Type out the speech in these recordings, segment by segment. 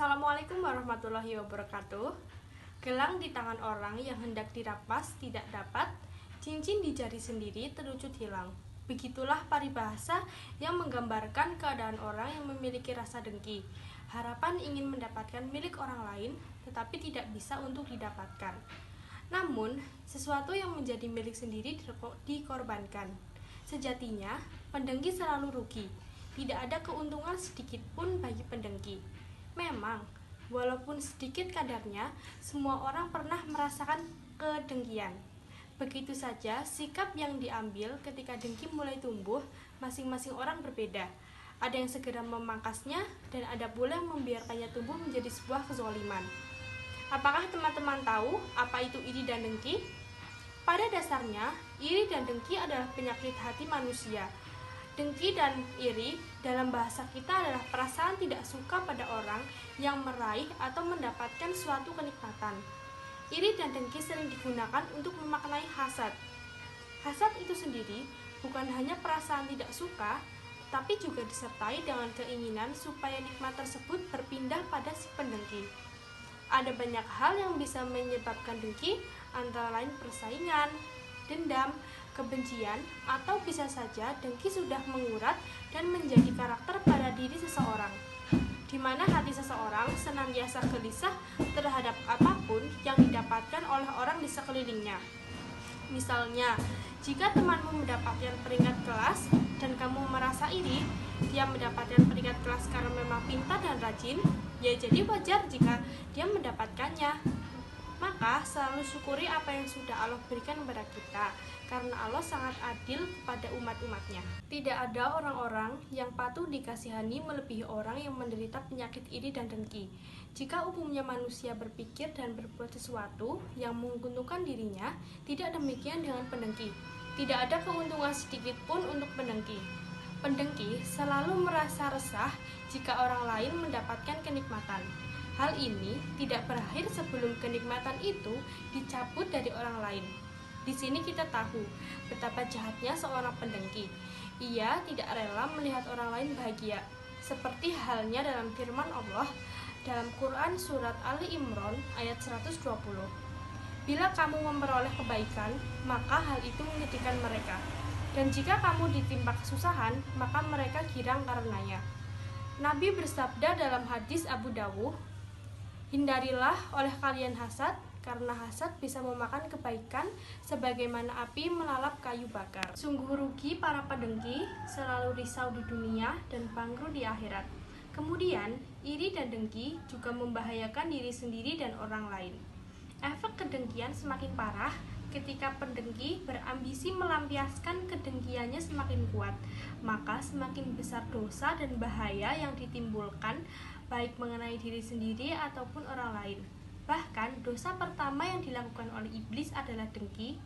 Assalamualaikum warahmatullahi wabarakatuh. Gelang di tangan orang yang hendak dirampas tidak dapat, cincin di jari sendiri terwujud hilang. Begitulah paribahasa yang menggambarkan keadaan orang yang memiliki rasa dengki. Harapan ingin mendapatkan milik orang lain, tetapi tidak bisa untuk didapatkan. Namun, sesuatu yang menjadi milik sendiri dikorbankan. Sejatinya, pendengki selalu rugi. Tidak ada keuntungan sedikit pun bagi pendengki. Memang, walaupun sedikit kadarnya, semua orang pernah merasakan kedengkian. Begitu saja sikap yang diambil ketika dengki mulai tumbuh, masing-masing orang berbeda. Ada yang segera memangkasnya, dan ada pula yang membiarkannya tumbuh menjadi sebuah kezaliman. Apakah teman-teman tahu apa itu iri dan dengki? Pada dasarnya, iri dan dengki adalah penyakit hati manusia. Dengki dan iri dalam bahasa kita adalah perasaan tidak suka pada orang yang meraih atau mendapatkan suatu kenikmatan. Iri dan dengki sering digunakan untuk memaknai hasad. Hasad itu sendiri bukan hanya perasaan tidak suka, tapi juga disertai dengan keinginan supaya nikmat tersebut berpindah pada si pendengki. Ada banyak hal yang bisa menyebabkan dengki, antara lain persaingan, dendam, kebencian, atau bisa saja dengki sudah mengurat dan menjadi karakter pada diri seseorang, di mana hati seseorang senantiasa gelisah terhadap apapun yang didapatkan oleh orang di sekelilingnya. Misalnya, jika temanmu mendapatkan peringkat kelas dan kamu merasa iri, dia mendapatkan peringkat kelas karena memang pintar dan rajin, ya jadi wajar jika dia mendapatkannya. Maka selalu syukuri apa yang sudah Allah berikan kepada kita, karena Allah sangat adil kepada umat-umatnya. Tidak ada orang-orang yang patut dikasihani melebihi orang yang menderita penyakit iri dan dengki. Jika umumnya manusia berpikir dan berbuat sesuatu yang menguntungkan dirinya, tidak demikian dengan pendengki. Tidak ada keuntungan sedikit pun untuk pendengki. Pendengki selalu merasa resah jika orang lain mendapatkan kenikmatan. Hal ini tidak berakhir sebelum kenikmatan itu dicabut dari orang lain. Di sini kita tahu betapa jahatnya seorang pendengki. Ia tidak rela melihat orang lain bahagia, seperti halnya dalam firman Allah dalam Quran Surat Ali Imran ayat 120. Bila kamu memperoleh kebaikan, maka hal itu menyedihkan mereka. Dan jika kamu ditimpa kesusahan, maka mereka girang karenanya. Nabi bersabda dalam hadis Abu Dawud, hindarilah oleh kalian hasad, karena hasad bisa memakan kebaikan sebagaimana api melalap kayu bakar. Sungguh rugi para pendengki, selalu risau di dunia dan bangkrut di akhirat. Kemudian, iri dan dengki juga membahayakan diri sendiri dan orang lain. Efek kedengkian semakin parah ketika pendengki berambisi melampiaskan kedengkiannya semakin kuat, maka semakin besar dosa dan bahaya yang ditimbulkan baik mengenai diri sendiri ataupun orang lain. Bahkan dosa pertama yang dilakukan oleh iblis adalah dengki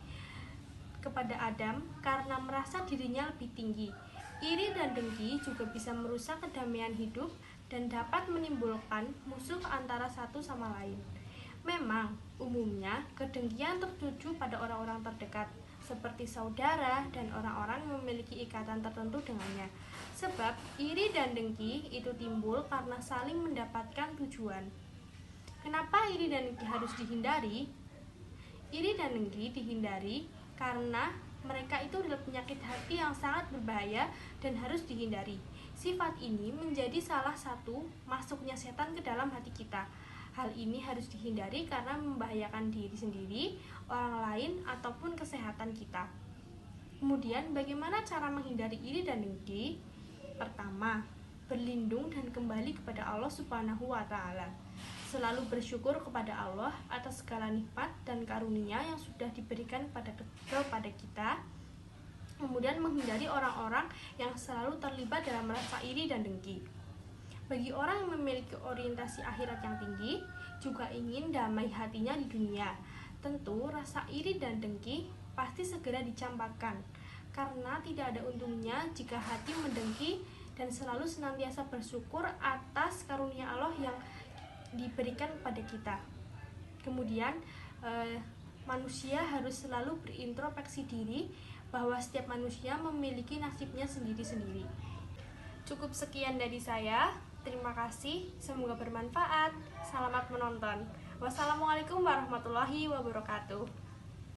kepada Adam karena merasa dirinya lebih tinggi. Iri dan dengki juga bisa merusak kedamaian hidup dan dapat menimbulkan musuh antara satu sama lain. Memang, umumnya kedengkian tertuju pada orang-orang terdekat, seperti saudara dan orang-orang yang memiliki ikatan tertentu dengannya. Sebab iri dan dengki itu timbul karena saling mendapatkan tujuan. Kenapa iri dan dengki harus dihindari? Iri dan dengki dihindari karena mereka itu adalah penyakit hati yang sangat berbahaya dan harus dihindari. Sifat ini menjadi salah satu masuknya setan ke dalam hati kita. Hal ini harus dihindari karena membahayakan diri sendiri, orang lain, ataupun kesehatan kita. Kemudian, bagaimana cara menghindari iri dan dengki? Pertama, berlindung dan kembali kepada Allah Subhanahu wa Ta'ala. Selalu bersyukur kepada Allah atas segala nikmat dan karunia yang sudah diberikan kepada kita. Kemudian, menghindari orang-orang yang selalu terlibat dalam rasa iri dan dengki. Bagi orang yang memiliki orientasi akhirat yang tinggi, juga ingin damai hatinya di dunia, tentu rasa iri dan dengki pasti segera dicampakkan, karena tidak ada untungnya jika hati mendengki dan selalu senantiasa bersyukur atas karunia Allah yang diberikan kepada kita. Kemudian, manusia harus selalu berintrospeksi diri bahwa setiap manusia memiliki nasibnya sendiri-sendiri. Cukup sekian dari saya. Terima kasih, semoga bermanfaat. Selamat menonton. Wassalamualaikum warahmatullahi wabarakatuh.